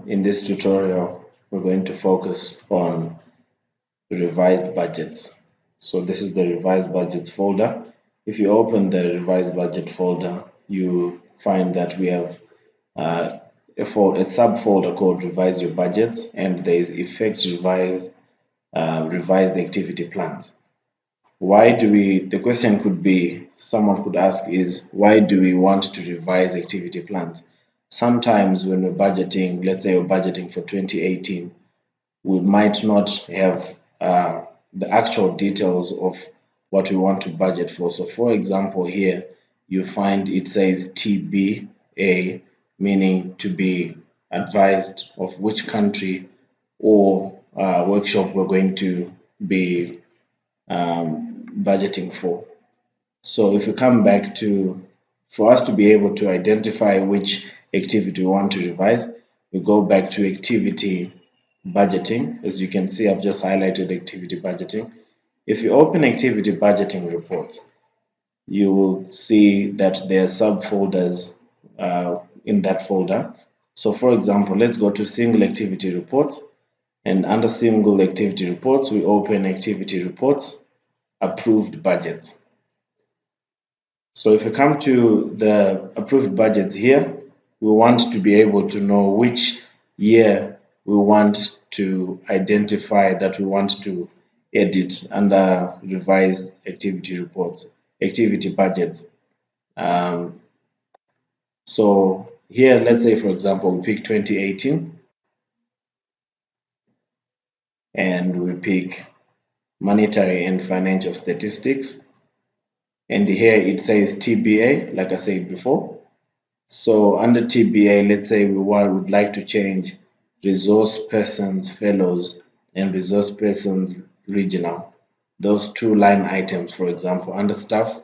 In this tutorial, we're going to focus on revised budgets. So this is the revised budgets folder. If you open the revised budget folder, you find that we have a subfolder called revise your budgets, and there is effect revise the activity plans. The question could be, someone could ask is, why do we want to revise activity plans? Sometimes when we're budgeting, let's say we're budgeting for 2018, we might not have the actual details of what we want to budget for. So for example, here you find it says TBA, meaning to be advised of which country or workshop we're going to be budgeting for. So if we come back to, for us to be able to identify which activity we want to revise, we go back to activity budgeting. As you can see, I've just highlighted activity budgeting. If you open activity budgeting reports, you will see that there are subfolders in that folder. So for example, let's go to single activity reports, and under single activity reports, we open activity reports, approved budgets. So if we come to the approved budgets here, we want to be able to know which year we want to identify that we want to edit under revised activity reports, activity budgets. So here, let's say for example, we pick 2018 and we pick monetary and financial statistics. And here it says TBA, like I said before. So under TBA, let's say we would like to change resource persons fellows and resource persons regional. Those two line items, for example, under staff,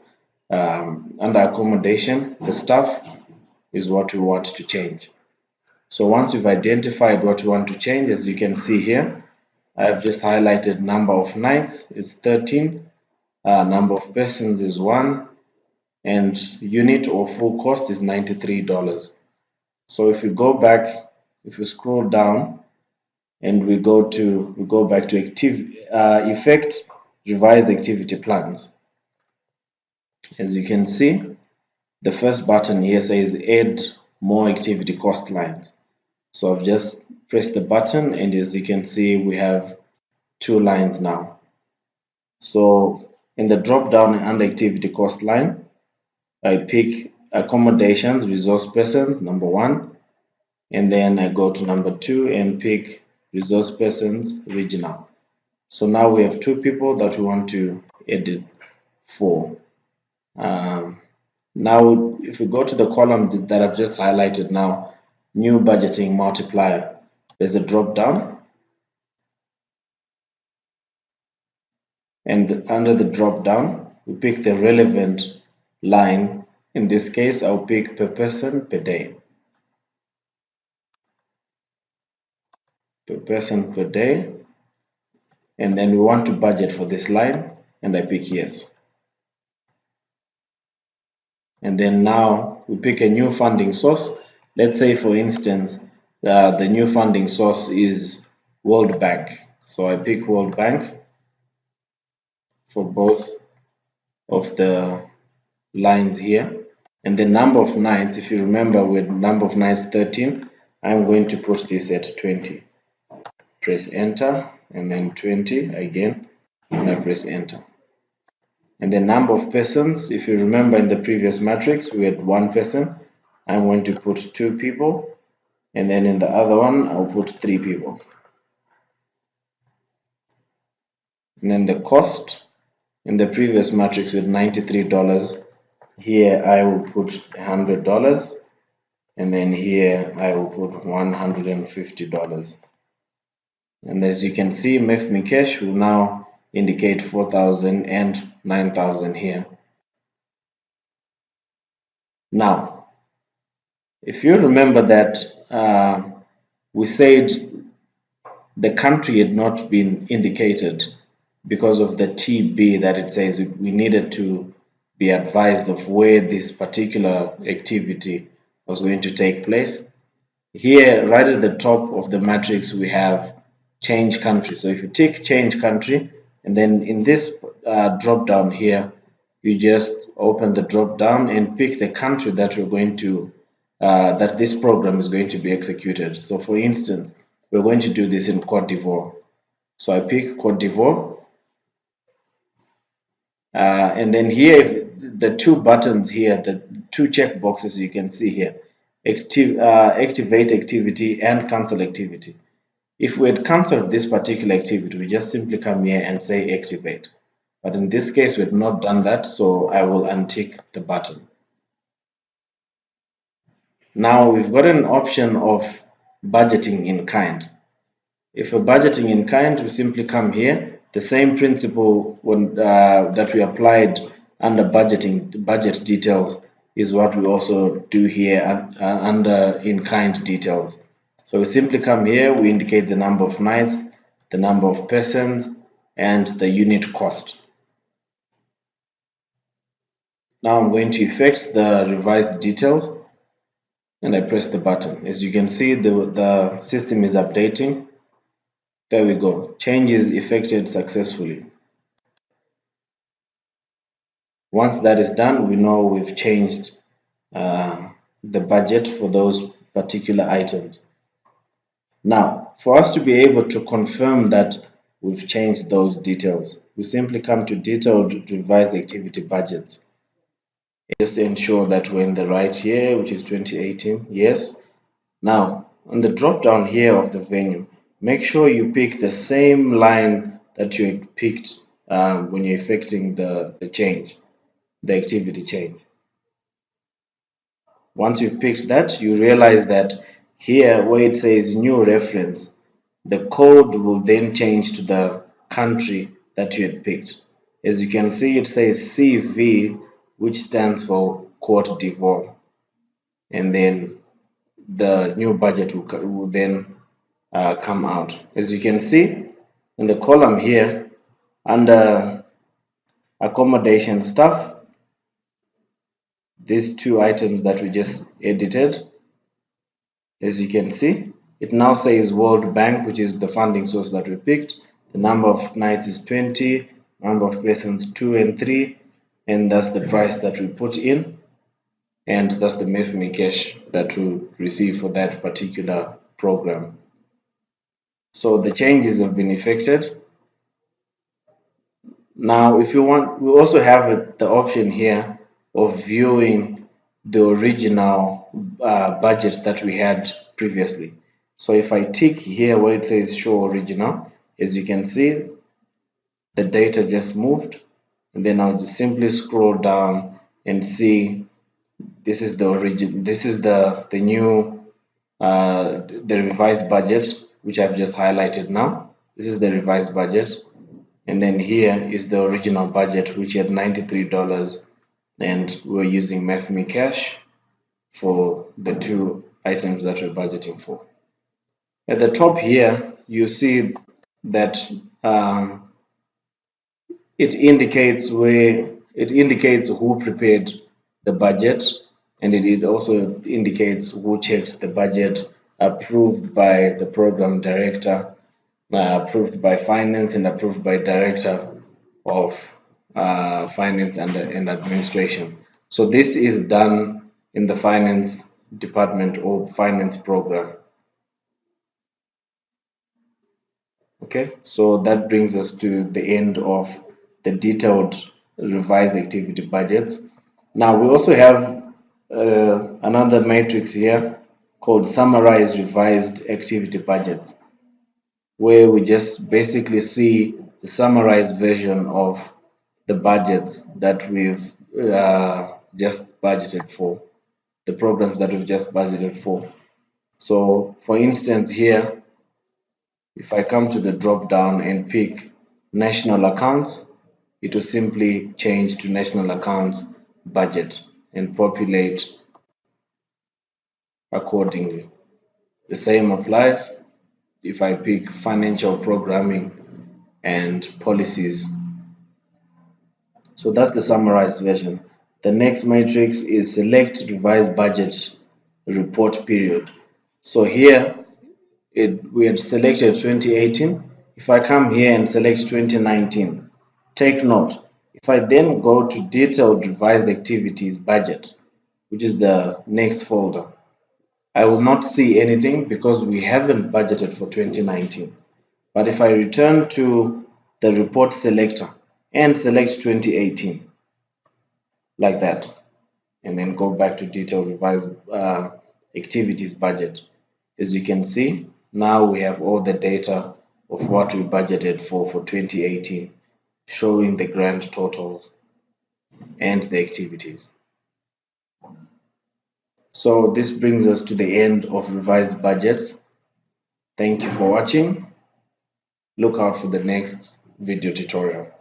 under accommodation, the staff is what we want to change. So once we've identified what we want to change, as you can see here, I've just highlighted number of nights is 13, number of persons is 1, and unit or full cost is $93. So if we go back, if we scroll down and we go back to effect revised activity plans, as you can see, the first button here says add more activity cost lines. So I've just pressed the button, and as you can see, we have 2 lines now. So in the drop down under activity cost line, I pick accommodations, resource persons, number 1, and then I go to number 2 and pick resource persons regional. So now we have 2 people that we want to edit for. Now if we go to the column that I've just highlighted now, new budgeting multiplier, there's a drop down, and under the drop down we pick the relevant line. In this case, I'll pick per person per day. Per person per day, and then we want to budget for this line, and I pick yes. And then now we pick a new funding source. Let's say for instance the new funding source is World Bank, so I pick World Bank for both of the lines here. And the number of nights, if you remember, with number of nights 13, I'm going to put this at 20. Press enter, and then 20 again, and I press enter. And the number of persons, if you remember in the previous matrix we had 1 person, I'm going to put 2 people, and then in the other one I'll put 3 people. And then the cost, in the previous matrix with $93, here I will put $100, and then here I will put $150. And as you can see, MEF will now indicate 4,000 and 9,000 here. Now, if you remember that we said the country had not been indicated because of the TB that it says we needed to be advised of where this particular activity was going to take place. Here, right at the top of the matrix, we have change country. So if you tick change country, and then in this drop down here, you just open the drop down and pick the country that we're going to that this program is going to be executed. So for instance, we're going to do this in Cote d'Ivoire. So I pick Cote d'Ivoire, and then here, if the two buttons here, the two check boxes you can see here, activate activity and cancel activity. If we had cancelled this particular activity, we just simply come here and say activate. But in this case, we have not done that, so I will untick the button. Now we've got an option of budgeting in kind. If we're budgeting in kind, we simply come here. The same principle that we applied under budget details is what we also do here under in kind details. So we simply come here, we indicate the number of nights, the number of persons, and the unit cost. Now I'm going to effect the revised details and I press the button. As you can see, the system is updating. There we go. Change is effected successfully. Once that is done, we know we've changed the budget for those particular items. Now, for us to be able to confirm that we've changed those details, we simply come to detailed revised activity budgets. Just ensure that we're in the right year, which is 2018. Yes. Now, on the drop down here of the venue, make sure you pick the same line that you picked when you're effecting the change, the activity change. Once you've picked that, you realize that here where it says new reference, the code will then change to the country that you had picked. As you can see, it says CV, which stands for Cote d'Ivoire. And then the new budget will then come out. As you can see in the column here under accommodation stuff, these two items that we just edited, as you can see, it now says World Bank, which is the funding source that we picked. The number of nights is 20, number of persons 2 and 3, and that's the price that we put in, and that's the MEFMI cash that we receive for that particular program. So the changes have been effected. Now, if you want, we also have the option here of viewing the original budget that we had previously. So if I tick here where it says show original, as you can see, the data just moved, and then I'll just simply scroll down and see this is the origin. This is the new the revised budget, which I've just highlighted now. This is the revised budget. And then here is the original budget, which had $93, and we're using MEFMI cash for the two items that we're budgeting for. At the top here, you see that it indicates who prepared the budget, and it also indicates who checked the budget, approved by the program director, approved by finance, and approved by director of finance and administration. So this is done in the finance department or finance program. Okay, so that brings us to the end of the detailed revised activity budgets. Now we also have another matrix here called summarize revised activity budgets, where we just basically see the summarized version of the budgets that we've just budgeted for, the programs that we've just budgeted for. So for instance here, if I come to the drop down and pick national accounts, it will simply change to national accounts budget and populate accordingly. The same applies if I pick financial programming and policies. So that's the summarized version. The next matrix is select revised budget report period. So here we had selected 2018. If I come here and select 2019, take note, if I then go to detailed revised activities budget, which is the next folder, I will not see anything because we haven't budgeted for 2019. But if I return to the report selector and select 2018, like that, and then go back to detailed revised activities budget, as you can see, now we have all the data of what we budgeted for 2018, showing the grand totals and the activities. So this brings us to the end of revised budgets. Thank you for watching. Look out for the next video tutorial.